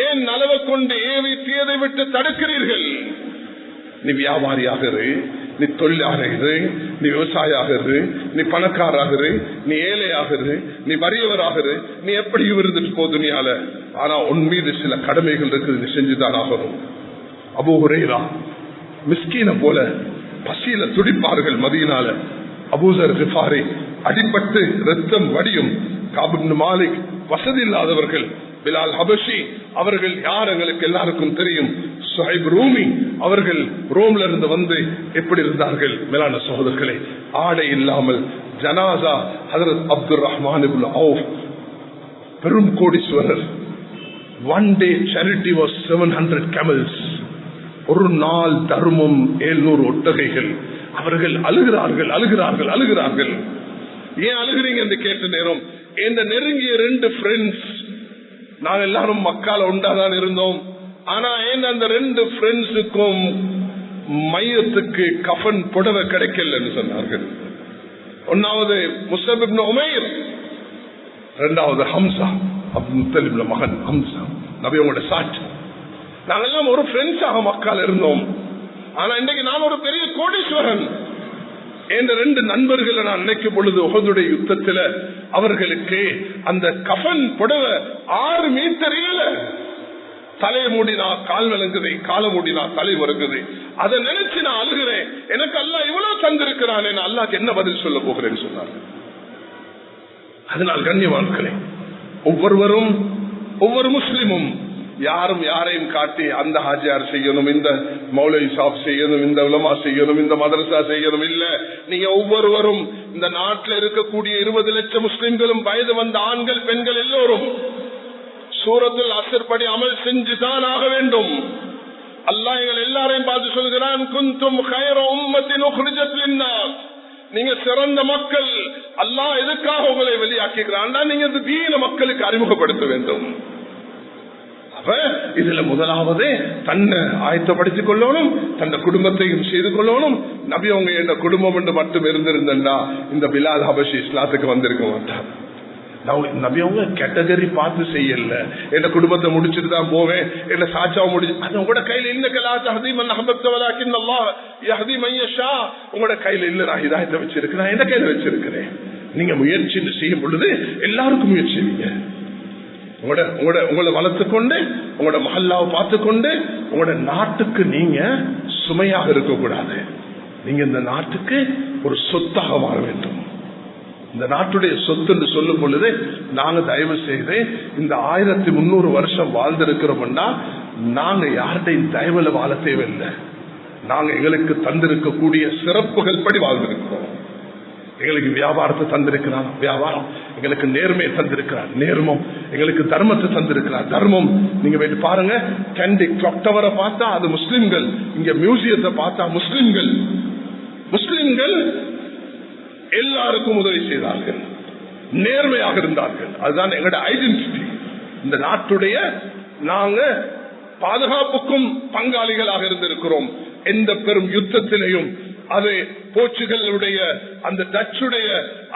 ஏன் நலவை கொண்டு ஏவி தீயதை விட்டு தடுக்கிறீர்கள்? நீ வியாபாரியாக இரு, நீ தொழிலாக இரு, நீ விவசாயியாக இரு, நீ பணக்காராக இரு, நீ ஏழையாக இரு, நீ வறியவராக இரு, நீ எப்படி இருந்துட்டு போ துனியால. ஆனா உன் மீது சில கடமைகள் இருக்குது, நீ செஞ்சுதான் ஆகணும். அபூ ஹுரைரா மிஸ்கீன போல பசியில துடிப்பார்கள் மதீனால. அபூசர் கிஃபாரி அடிபட்டு ரத்தம் வடியும். காப் இப்னு மாலிக் வசதி இல்லாதவர்கள். பிலால் ஹபஷி அவர்கள் யார் எங்களுக்கு எல்லாருக்கும் தெரியும். சுஹைப் ரூமி அவர்கள் ரோம்ல இருந்து வந்து எப்படி இருந்தார்கள் மேலான சகோதரர்களே. ஆடை இல்லாமல் ஜனாசா ஹஜ்ரத் அப்துல் ரஹ்மான் இப்னு அவுஃப் பெரும் கோடீஸ்வரர். One day charity was 700 camels. ஒரு நாள் தர்மம் 700 ஒட்டகைகள். அவர்கள் அழுகிறார்கள் அழுகிறார்கள் அழுகிறார்கள். ஏன் அழுகிறீங்க என்று கேட்ட நேரம், இந்த நெருங்கிய 2 ஃப்ரெண்ட்ஸ், நாங்கள் எல்லாரும் மக்கால உண்டாதான் இருந்தோம். ஆனா ஏன் அந்த 2 ஃப்ரெண்ட்ஸுக்கும் மையத்துக்கு கஃன் புடவை கிடைக்கல என்று சொன்னார்கள். ஒன்னாவது முஸ்அப் இப்னு உமைர், இரண்டாவது ஹம்சா, அப்துல் முத்தலிப்ல மகன் ஹம்சா, நபியோட சாட்சி. நாங்கெல்லாம் ஒரு ஃப்ரெண்ட்ஸாக மக்கால இருந்தோம். ஆனா இன்றைக்கு நான் ஒரு பெரிய கோடீஸ்வரன். என்ற 2 நண்பர்களை நான் நினைக்கும் பொழுது உஹதுடைய யுத்தத்தில் அவர்களுக்கு அந்த கஃன் புடவை 6 மீட்டர் இல்ல. தலை மூடினா கால் விளங்குது, காலை மூடினா தலை வருகுது. அதை நினைச்சு நான் அழுகிறேன். எனக்கு அல்லாஹ் இவ்வளவு தந்திருக்கிறான், அல்லாஹ்க்கு என்ன பதில் சொல்ல போகிறேன்னு சொன்னார். அதனால் கண்ணியவான்களே, ஒவ்வொருவரும் ஒவ்வொரு முஸ்லிமும் யாரும் யாரையும் காட்டி அந்த ஹாஜியார் செய்யணும், இந்த மௌலவி சாப் செய்யணும், இந்த உலமா செய்யணும், இந்த மதரசா செய்யணும் இல்ல. நீங்க ஒவ்வொருவரும் இந்த நாட்டில் இருக்கக்கூடிய 20 லட்சம் முஸ்லிம்களும் வயது வந்த ஆண்கள் பெண்கள் எல்லோரும் சூரத்துல் அஸ்ர் படி அமல் செஞ்சுதான் ஆக வேண்டும். அல்லாஹ் எங்கள் எல்லாரையும் பார்த்து சொல்கிறான், குந்தும் கைர உம்மத்தின் உக்ரிஜத் லின்னாஸ். நீங்க சிறந்த மக்கள். அல்லாஹ் எதுக்காக உங்களை வெளியாக்குகிறான்? நீங்க இந்த தீன மக்களுக்கு அறிமுகப்படுத்த வேண்டும். இதுல முதலாவது தன்னை ஆயத்தப்படுத்திக் கொள்ளணும், தன்னை குடும்பத்தையும் செய்து கொள்ளணும். நபி அவங்க என்ன குடும்பம் என்று மட்டும் இருந்திருந்தா இந்த பிலால் ஹபஷி இஸ்லாத்துக்கு வந்திருக்க மாட்டார். நபி அவங்க கேட்டகரி பார்த்து செய்யல. என்ன குடும்பத்தை முடிச்சுட்டு தான் போவேன், என்ன சாட்சாவை முடிச்சு, அது உங்களோட கையில உங்களோட கையில இல்ல. நான் இதாயத்தை வச்சிருக்கிறேன், எந்த கையில வச்சிருக்கிறேன். நீங்க முயற்சி செய்யும் பொழுது எல்லாருக்கும் முயற்சி செய்வீங்க. உங்களை வளர்த்துக்கொண்டு, உங்களோட மஹல்லாவை பார்த்துக்கொண்டு, உங்களோட நாட்டுக்கு நீங்க சுமையாக இருக்கக்கூடாது. நீங்க இந்த நாட்டுக்கு ஒரு சொத்தாக மாற வேண்டும். இந்த நாட்டுடைய சொத்து என்று சொல்லும் பொழுது நாங்க தயவு செய்து இந்த 1300 வருஷம் வாழ்ந்திருக்கிறோம்னா நாங்க யார்கிட்டையும் தயவுல வாழ தேவையில்லை. நாங்க எங்களுக்கு தந்திருக்கக்கூடிய சிறப்புகள் படி வாழ்ந்திருக்கிறோம். எங்களுக்கு வியாபாரத்தை தந்திருக்கிறான், வியாபாரம். எங்களுக்கு நேர்மையை தந்திருக்கிறார், நேர்மம். எங்களுக்கு தர்மத்தை தந்திருக்கிறார், தர்மம். நீங்க போயிட்டு பாருங்க, கேண்டி கிளாக் டவரை பார்த்தா அது முஸ்லிம்கள், இங்க மியூசியத்தை பார்த்தா முஸ்லிம்கள். முஸ்லிம்கள் எல்லாருக்கும் உதவி செய்தார்கள், நேர்மையாக இருந்தார்கள். அதுதான் எங்களோட ஐடென்டிட்டி. இந்த நாட்டுடைய நாங்க பாதுகாப்புக்கும் பங்காளிகளாக இருந்திருக்கிறோம். எந்த பெரும் யுத்தத்திலையும், அது போர்ச்சுகலுடைய, அந்த டச்சுடைய,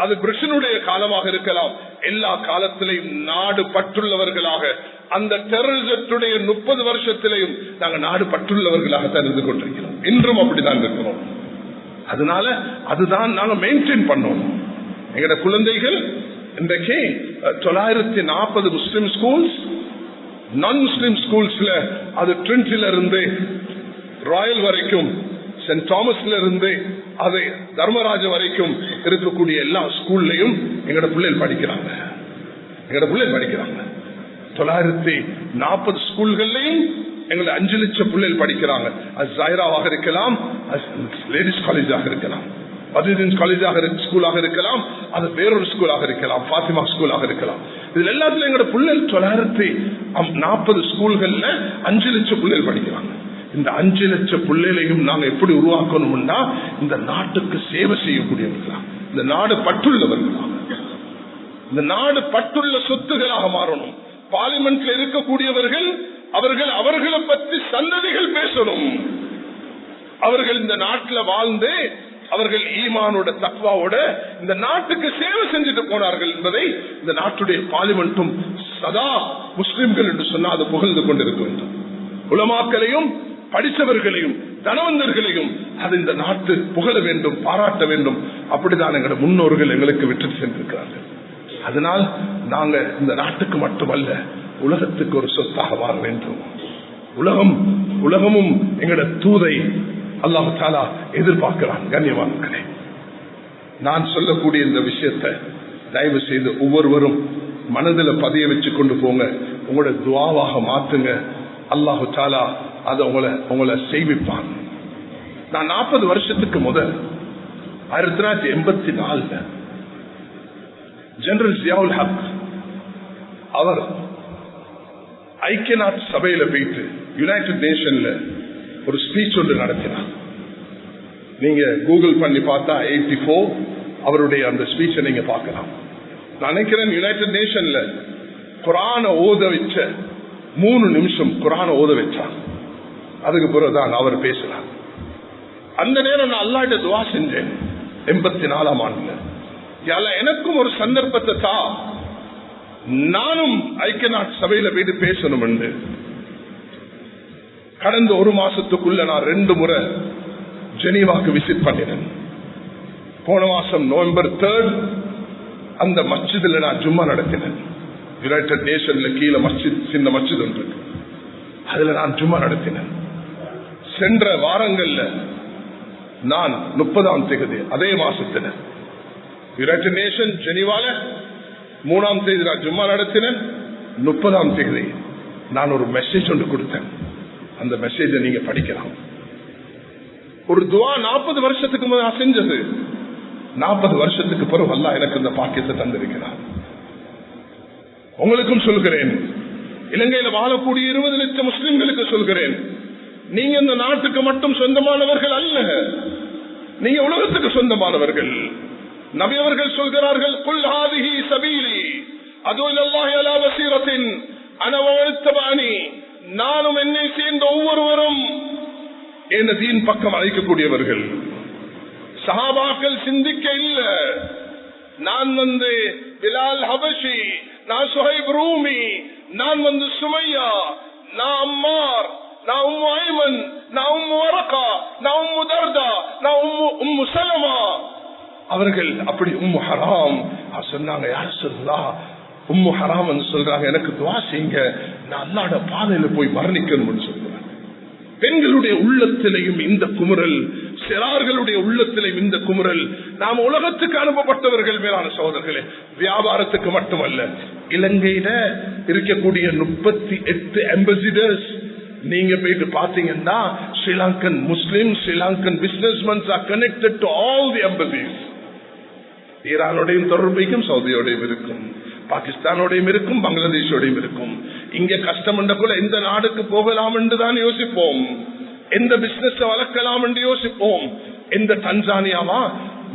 அது பிரிட்டனுடைய காலமாக இருக்கலாம், எல்லா காலத்திலையும் நாடு பற்றுள்ளவர்களாக, அந்த டெரரிசத்துடைய 30 வருஷத்திலையும் நாங்கள் நாடு பற்றுள்ளவர்களாக தான் இருந்து கொண்டிருக்கிறோம். இன்றும் அப்படிதான் இருக்கிறோம். அதனால அதுதான் நாங்க மெயின்டைன் பண்ணோம். எங்களோட குழந்தைகள் இன்றைக்கு 940 முஸ்லிம் ஸ்கூல்ஸ், நான் முஸ்லிம் ஸ்கூல்ஸ்ல, அது ட்ரினிட்டில இருந்து ராயல் வரைக்கும், சென்ட் தாமஸ்ல இருந்து அது தர்மராஜ வரைக்கும் இருக்கக்கூடிய எல்லா ஸ்கூல்லையும் எங்களோட பிள்ளைகள் படிக்கிறாங்க. எங்களோட பிள்ளைகள் படிக்கிறாங்க. 940 ஸ்கூல்கள்லையும் எங்களை 5 லட்சம் பிள்ளைகள் படிக்கிறாங்க. அது ஜாயிராவாக இருக்கலாம், லேடிஸ் காலேஜாக இருக்கலாம், பதினீன் காலேஜாக ஸ்கூலாக இருக்கலாம், அது வேறொரு ஸ்கூலாக இருக்கலாம், பாத்திமா ஸ்கூலாக இருக்கலாம். இதுல எல்லாத்துலயும் எங்களோட பிள்ளைகள் 940 ஸ்கூல்கள்ல 5 லட்சம் பிள்ளைகள் படிக்கிறாங்க. இந்த 5 லட்சம் பிள்ளைகளையும் நாங்க எப்படி உருவாக்கணும்னா இந்த நாட்டுக்கு சேவை செய்யக்கூடியவர்களா, இந்த நாடு பற்றுள்ளவர்களா. இந்த நாடு பட்டுள்ள சொத்துகளாக மாறணும். பார்லிமெண்ட்ல இருக்கக்கூடியவர்கள் அவர்களை பற்றி சந்ததிகள் பேசணும். அவர்கள் இந்த நாட்டில் வாழ்ந்து அவர்கள் ஈமானோட தக்வாவோட இந்த நாட்டுக்கு சேவை செஞ்சுட்டு போனார்கள் என்பதை இந்த நாட்டுடைய பார்லிமெண்ட்டும் சதா முஸ்லிம்கள் என்று சொன்னால் அது புகழ்ந்து கொண்டிருக்க வேண்டும். உலமாக்களையும் படித்தவர்களையும் தனவந்தர்களையும் அது இந்த நாட்டு புகழ வேண்டும், பாராட்ட வேண்டும். அப்படிதான் எங்களுடைய முன்னோர்கள் எங்களுக்கு விட்டு சென்றிருக்கிறார்கள். அதனால் நாங்க இந்த நாட்டுக்கு மட்டுமல்ல உலகத்துக்கு ஒரு சொத்தாக வாழ வேண்டும். உலகமும் எங்களோட தூதை அல்லாஹ் தஆலா எதிர்பார்க்கிறான். கண்ணியவான்களே, நான் சொல்லக்கூடிய இந்த விஷயத்தை தயவு செய்து ஒவ்வொருவரும் மனதில் பதிய வச்சு கொண்டு போங்க. உங்களோட துஆவாக மாத்துங்க. அல்லாஹ் தஆலா அதை உங்களை செய்விப்பான். நான் 40 வருஷத்துக்கு முதல் 1984 ஜெனரல் ஜியாவுல் ஹக் அவர் ஐக்கிய நாட்டு சபையில போயிட்டு யுனைடெட் நேஷன்ல ஒரு ஸ்பீச் ஒன்று நடத்தினார். நீங்க கூகுள் பண்ணி பார்த்தா 84 அவருடைய அந்த ஸ்பீச்சை நீங்க பார்க்கலாம். நான் நினைக்கிறேன் யுனைடெட் நேஷன்ல குர்ஆனை ஓத வச்ச 3 நிமிஷம் குர்ஆனை ஓத வச்சார். அதுக்கு பிறகுதான் அவர் பேசினார். அந்த நேரம் நான் அல்லாஹ்ட்ட துஆ செஞ்சேன். 84ஆம் ஆண்டுல எனக்கும் ஒரு சந்தர்ப்பத்தை தா, நானும் ஐக்கிய நாட்டு சபையில போயிட்டு பேசணும் என்று. கடந்த ஒரு மாசத்துக்குள்ள நான் 2 முறை ஜெனீவாக்கு விசிட் பண்ணினேன். போன மாசம் நவம்பர் 3 அந்த மஸ்ஜிதுல நான் ஜும்மா நடத்தினேன். யுனைடெட் நேஷன்ல கீழே மஸ்ஜித், சின்ன மஸ்ஜித் ஒன்று, அதுல நான் ஜும்மா நடத்தினேன். சென்ற வாரங்கள்ல நான் 30ஆம் தேதி அதே மாசத்துல யுனைடெட் நேஷன் ஜெனீவால 3ஆம் தேதி நான் ஜும்மா நடத்தினேன். 30ஆம் தேதி நான் ஒரு மெசேஜ் ஒன்று கொடுத்தேன். அந்த மெசேஜை நீங்க படிக்கலாம். ஒரு துஆ 40 வருஷத்துக்கு முதல் நான் செஞ்சது. 40 வருஷத்துக்கு பிறகு அல்லாஹ் எனக்கு இந்த பாக்கியத்தை தந்திருக்கிறார். உங்களுக்கும் சொல்கிறேன், இலங்கையில வாழக்கூடிய 20 லட்சம் முஸ்லிம்களுக்கு சொல்கிறேன், நீங்க இந்த நாட்டுக்கு மட்டும் சொந்தமானவர்கள் அல்ல, நீங்க உலகத்துக்கு சொந்தமானவர்கள். நபி அவர்கள் சொல்கிறார்கள், குல் ஹாதிஹி சபீலி அது இலல்லாஹி அலா வஸீரத்தின் அன வமத்தபஅனி, நானும் என்னை சேர்ந்த ஒவ்வொருவரும் என்ன தீன் பக்கம் அழைக்கக்கூடியவர்கள். சஹாபாக்கள் சிந்திக்க இல்ல, நான் பிலால் ஹபஷி, நான் சுஹைப் ரூமி, நான் சுமையா, நான் அம்மார், நான் உம்மு ஐமன், நான் உம்மு வரகா, நான் உம்மு தர்தா, நான் உம்மு சலமா. அவர்கள் அப்படி உம்மு ஹராம் சொன்னாங்க. யார் சொல்லா உம்மு ஹராம் சொல்றாங்க, எனக்கு துஆ செய்யுங்க, நான் அல்லாஹ்வுடைய பாதையில போய் மரணிக்கணும்னு சொல்றாங்க. பெண்களுடைய உள்ளத்திலையும் இந்த குமுறல், சிறார்களுடைய உள்ளத்திலையும் இந்த குமுறல். நாம் உலகத்துக்கு அனுப்பப்பட்டவர்கள் மேலான சகோதரர்களே, வியாபாரத்துக்கு மட்டுமல்ல. இலங்கையில இருக்கக்கூடிய 38 அம்பாசிடர்ஸ் நீங்க போயிட்டு பாத்தீங்கன்னா Sri Lankan Muslim, Sri Lankan businessmans are connected to all the embassies. ஈரானோடையும் தொடர்பைக்கும் சவுதியோடையும் இருக்கும், பாகிஸ்தானோடையும் இருக்கும், பங்களாதேஷோடையும் இருக்கும். இங்க கஷ்டம் என்றக்குள்ள எந்த நாடுக்கு போகலாம் என்று தான் யோசிப்போம், எந்த பிசினஸ் வளர்க்கலாம் என்று யோசிப்போம். எந்த தன்சானியாவா,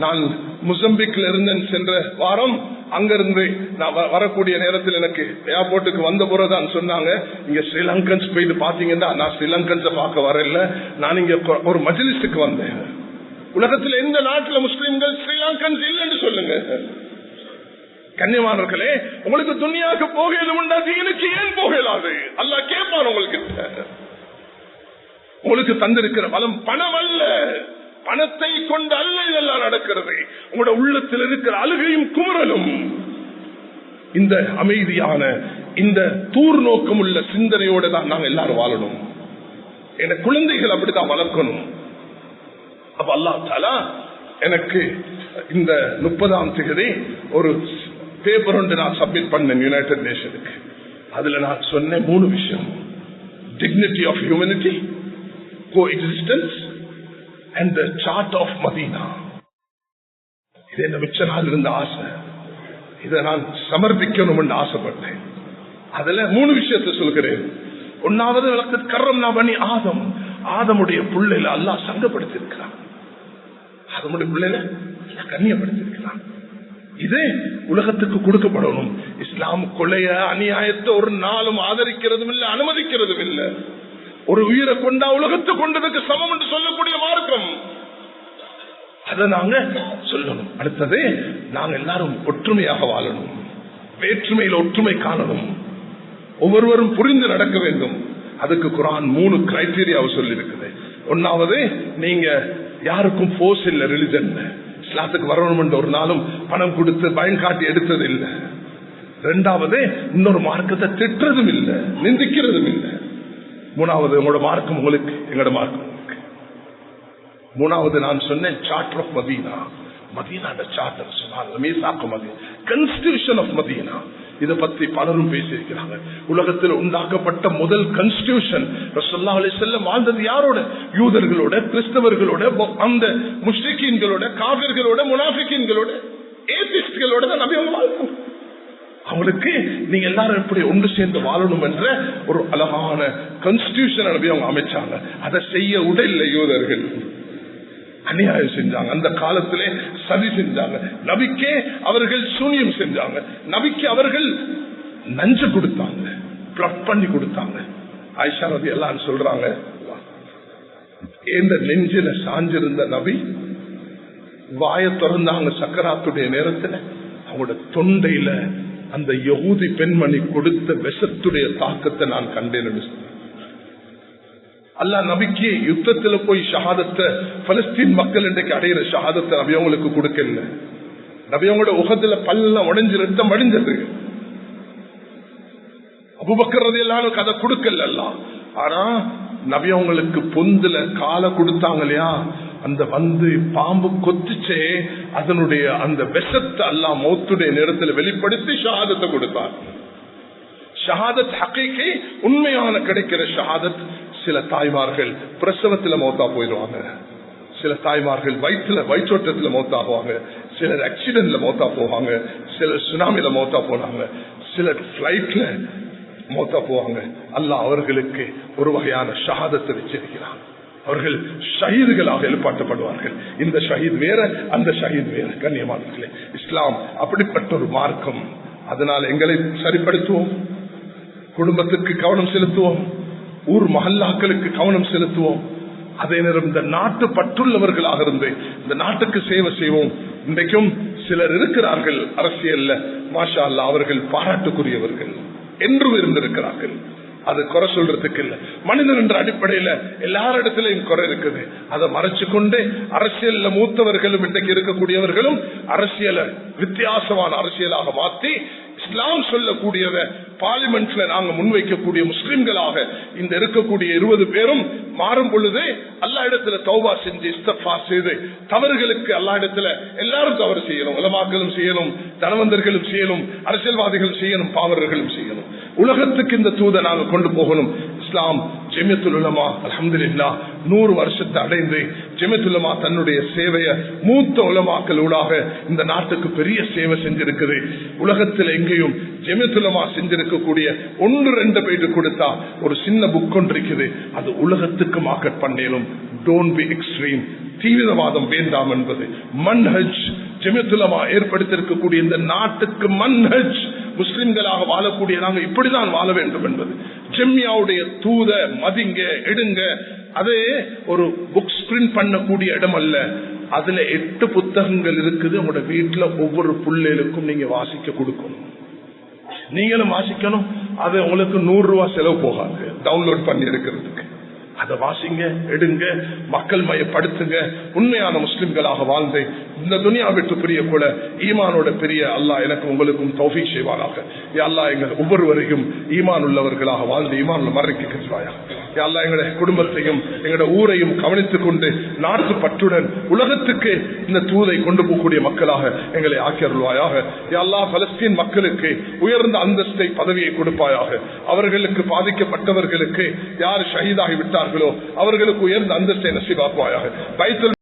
நான் முசம்பிக்ல இருந்தேன் சென்ற வாரம். அங்கிருந்து நான் வரக்கூடிய நேரத்தில் எனக்கு ஏர்போர்ட்டுக்கு வந்த போறதான் சொன்னாங்க, இங்க ஸ்ரீலங்கன்ஸ் போயிட்டு பாத்தீங்கன்னா, நான் ஸ்ரீலங்கன்ஸை பார்க்க வரல, நான் இங்க ஒரு மஜ்லிஸுக்கு வந்தேன். உலகத்தில் எந்த நாட்டில் முஸ்லிம்கள் ஸ்ரீலங்கன்ஸ் இல்லைன்னு சொல்லுங்க. கண்ணியமானவர்களே, உங்களுக்கு துனியாவுக்கு போகலும்டா, தீனுக்கு ஏன் போகலாது? அல்லாஹ் கேட்பான் உங்களுக்கு. உங்களுக்கு தந்திருக்கிற பலம் பணம் அல்ல, பணத்தை கொண்டு அல்ல இதெல்லாம் நடக்கிறது. உங்களோட உள்ளத்தில் இருக்கிற அழுகையும் குமுறலும், இந்த அமைதியான இந்த தூர் நோக்கம் உள்ள சிந்தனையோடு தான் நாங்கள் எல்லாரும் வாழணும். என் குழந்தைகள் அப்படித்தான் வளர்க்கணும். அப்ப அல்லாஹ் தஆலா எனக்கு இந்த 30ஆம் தேதி ஒரு பேப்பர் ஒன்று நான் சப்மிட் பண்ணேன் யுனைடெட் நேஷனுக்கு. அதுல நான் சொன்ன 3 விஷயம்: dignity of humanity, coexistence and the chart of Medina. இது என்ன மிச்ச நாள் இருந்த ஆசை, இதை நான் சமர்ப்பிக்கணும் என்று ஆசைப்பட்டேன். அதுல 3 விஷயத்தை சொல்கிறேன். 1வது வழக்கத்து கர்ரம்னா பனி ஆதம், ஆதமுடைய புள்ளையில அல்லாஹ் சங்கப்படுத்தி இருக்கிறான், ஆதமுடைய புள்ளையில கண்ணியப்படுத்தி இருக்கிறான். இது உலகத்துக்கு கொடுக்கப்படணும். இஸ்லாம் கொலைய அநியாயத்தை ஒரு நாளும் ஆதரிக்கிறதும் இல்லை, அனுமதிக்கிறதும் இல்லை. ஒரு உயிரை கொண்டா உலகத்தை கொண்டதுக்கு சமம் என்று சொல்லக்கூடிய மார்க்கம். அதை நாங்க சொல்லணும். அடுத்தது, நாங்க எல்லாரும் ஒற்றுமையாக வாழணும். வேற்றுமையில் ஒற்றுமை காணணும். ஒவ்வொருவரும் புரிந்து நடக்க வேண்டும். அதுக்கு குர்ஆன் 3 கிரைட்டீரியாவை சொல்லி இருக்குது. ஒன்னாவது, நீங்க யாருக்கும் போர்ஸ் இல்ல. ரிலிஜன் இஸ்லாத்துக்கு வரணும் என்ற ஒரு நாளும் பணம் கொடுத்து பயம் காட்டி எடுத்தது இல்லை. இரண்டாவது, இன்னொரு மார்க்கத்தை திட்டுறதும் இல்லை, நிந்திக்கிறதும் இல்லை. மூணாவது, உங்களோட மார்க்கம் உங்களுக்கு, எங்களோட மார்க்கம் உங்களுக்கு. மூணாவது, நான் சொன்னேன் சார்ட்டர் ஆஃப் மதீனா. மதீனாட சார்ட்டர் கான்ஸ்டிடியூஷன் ஆஃப் மதீனா. இதை பத்தி பலரும் பேசியிருக்கிறாங்க. உலகத்தில் உண்டாக்கப்பட்ட முதல் கான்ஸ்டிடியூஷன் ஸல்லல்லாஹு அலைஹி வஸல்லம் வாழ்ந்தது யாரோட? யூதர்களோட, கிறிஸ்தவர்களோட, அந்த முஷ்ரிக்கீன்களோட, காஃபிர்களோட, முனாஃபிகீன்களோட, ஏத்திஸ்ட்களோட தான் நபி அவங்க வாழ்ந்தாங்க. அவங்களுக்கு நீங்க எல்லாரும் எப்படி ஒன்று சேர்ந்து வாழணும் என்ற ஒரு அழகான கான்ஸ்டிடியூஷன் நபி அவங்க அமைச்சாங்க. அதை செய்ய உடல்ல யூதர்கள் அநியாயம் செஞ்சாங்க. அந்த காலத்திலே சதி செஞ்சாங்க. நபிக்கே அவர்கள் சூனியம் செஞ்சாங்க. நபிக்கு அவர்கள் நஞ்சு கொடுத்தாங்க, பிளட் பண்ணி கொடுத்தாங்க. ஆயிஷா நபி எல்லாம் சொல்றாங்க, இந்த நெஞ்சில சாஞ்சிருந்த நபி வாயை திறந்தாங்க சக்கராத்துடைய நேரத்தில். அவங்களோட தொண்டையில அந்த யஹூதி பெண்மணி கொடுத்த விஷத்துடைய தாக்கத்தை நான் கண்டேன். அல்லாஹ் நபிக்கு யுத்தத்துல போய் ஷஹாதத்தை, பலஸ்தீன் மக்கள் இன்றைக்கு அடையிற ஷஹாதத்தை நபி அவங்களுக்கு கொடுக்கல. நபி அவங்களோட உகத்துல பல்ல உடைஞ்சு ரத்தம் அடைஞ்சது. அபூபக்கர் ரலியல்லாஹு அன்ஹு அதை கொடுக்கல அல்லாஹ். ஆனா நபி அவங்களுக்கு பொந்துல காலை கொடுத்தாங்க இல்லையா, அந்த வந்து பாம்பு கொத்துச்சே, அதனுடைய அந்த விஷத்தை அல்லாஹ் மௌத்துடைய நேரத்தில் வெளிப்படுத்தி ஷஹாதத்தை கொடுத்தார். ஷஹாதத் ஹகீகி, உண்மையான கிடைக்கிற ஷஹாதத். சில தாய்மார்கள் பிரசவத்துல மௌத்தா போயிடுவாங்க, சில தாய்மார்கள் வயிற்றோட்டத்துல மௌத்தாகுவாங்க, சிலர் ஆக்சிடென்ட்ல மௌத்தா போவாங்க, சிலர் சுனாமில மௌத்தா போனாங்க, சிலர் பிளைட்ல மௌத்தா போவாங்க. அல்லாஹ் அவர்களுக்கு ஒரு வகையான ஷஹாதத்தை வச்சிருக்கிறான். அவர்கள் ஷஹீதுகளாக எழுப்பாட்டப்படுவார்கள். இந்த ஷஹீத் வேற, அந்த ஷஹீத் வேற. கண்ணியமானவர்களே, இஸ்லாம் அப்படிப்பட்ட ஒரு மார்க்கம். அதனால் எங்களை சரிப்படுத்துவோம், குடும்பத்துக்கு கவனம் செலுத்துவோம், ஊர் மஹல்லாக்களுக்கு கவனம் செலுத்துவோம். அதே நேரம் இந்த நாட்டு பற்றுள்ளவர்களாக இருந்து இந்த நாட்டுக்கு சேவை செய்வோம். இன்றைக்கும் சிலர் இருக்கிறார்கள் அரசியல்ல, மாஷா அல்லாஹ், அவர்கள் பாராட்டுக்குரியவர்கள் என்றும் இருந்திருக்கிறார்கள். அது குறை சொல்றதுக்கு இல்ல. மனிதன் என்ற அடிப்படையில எல்லாரிடத்திலையும் குறை இருக்குது. அதை மறைச்சு கொண்டு அரசியல்ல மூத்தவர்களும் இன்றைக்கு இருக்கக்கூடியவர்களும் அரசியலை வித்தியாசமான அரசியலாக மாற்றி இஸ்லாம் சொல்லக்கூடியத பார்லிமெண்ட்ல நாங்க முன்வைக்கக்கூடிய முஸ்லிம்களாக இந்த இருக்கக்கூடிய 20 பேரும் மாறும் பொழுது அல்லா இடத்துல தௌபா செஞ்சு இஸ்திக்ஃபா செய்து தவறுகளுக்கு அல்லா இடத்துல எல்லாரும் தவறு செய்யணும். உலமாக்களும் செய்யணும், தனவந்தர்களும் செய்யணும், அரசியல்வாதிகளும் செய்யணும், பாவர்களும் செய்யணும். உலகத்துக்கு இந்த தூதை நாங்க கொண்டு போகணும். இஸ்லாம் ஜமியத்துல் உலமா அல்ஹம்துலில்லாஹ் 100 வருஷத்தை அடைந்து ஜமியத்துல் உலமா தன்னுடைய சேவையை மூத்த உலமாக்களூடாக இந்த நாட்டுக்கு பெரிய சேவை செஞ்சிருக்குது. உலகத்தில் எங்கேயும் ஜமியத்துல் உலமா செஞ்சிருக்கக்கூடிய 1-2 பேருக்கு கொடுத்தா ஒரு சின்ன புக் ஒன்று இருக்குது, அது உலகத்துக்கு மார்க்கெட் பண்ணேனும். டோன்ட் பி எக்ஸ்ட்ரீம், தீவிரவாதம் வேண்டாம் என்பது மன்ஹஜ். ஜமியத்துல் உலமா ஏற்படுத்தியிருக்கக்கூடிய இந்த நாட்டுக்கு மன்ஹஜ், முஸ்லிம்களாக வாழக்கூடிய நாங்கள் இப்படிதான் வாழ வேண்டும் என்பது. ஜெம்மியாவுடைய தூத மதிங்க, எடுங்க. அதே ஒரு புக்ஸ் பிரிண்ட் பண்ணக்கூடிய இடம் அல்ல. அதுல 8 புத்தகங்கள் இருக்குது. உங்களோட வீட்டுல ஒவ்வொரு பிள்ளைகளுக்கும் நீங்க வாசிக்க கொடுக்கணும், நீங்களும் வாசிக்கணும். அது உங்களுக்கு 100 ரூபாய் செலவு போகாது டவுன்லோட் பண்ணி எடுக்கிறதுக்கு. அதை வாசிங்க, எடுங்க, மக்கள் மயப்படுத்துங்க. உண்மையான முஸ்லிம்களாக வாழ்ந்து இந்த துனியா விட்டு பிரிய கூட ஈமானோட பெரிய அல்லாஹ் எனக்கு உங்களுக்கும் தௌஃபீக் செய்வாராக. யா அல்லாஹ் எங்கள் ஒவ்வொருவரையும் ஈமான் உள்ளவர்களாக வாழ்ந்து ஈமான் மறைக்கிறாயா. யா அல்லாஹ் எங்களுடைய குடும்பத்தையும் எங்களுடைய ஊரையும் கவனித்துக் கொண்டு நாட்டு பற்றுடன் உலகத்துக்கு இந்த தூதை கொண்டு போகக்கூடிய மக்களாக எங்களை ஆக்கியருள்வாயாக. யா அல்லாஹ் பலஸ்தீன் மக்களுக்கு உயர்ந்த அந்தஸ்தை, பதவியை கொடுப்பாயாக. அவர்களுக்கு பாதிக்கப்பட்டவர்களுக்கு யார் ஷஹீதாகி விட்டார்களோ அவர்களுக்கு உயர்ந்த அந்தஸ்தை நசீபாக்குவாயாக. பைத்துல்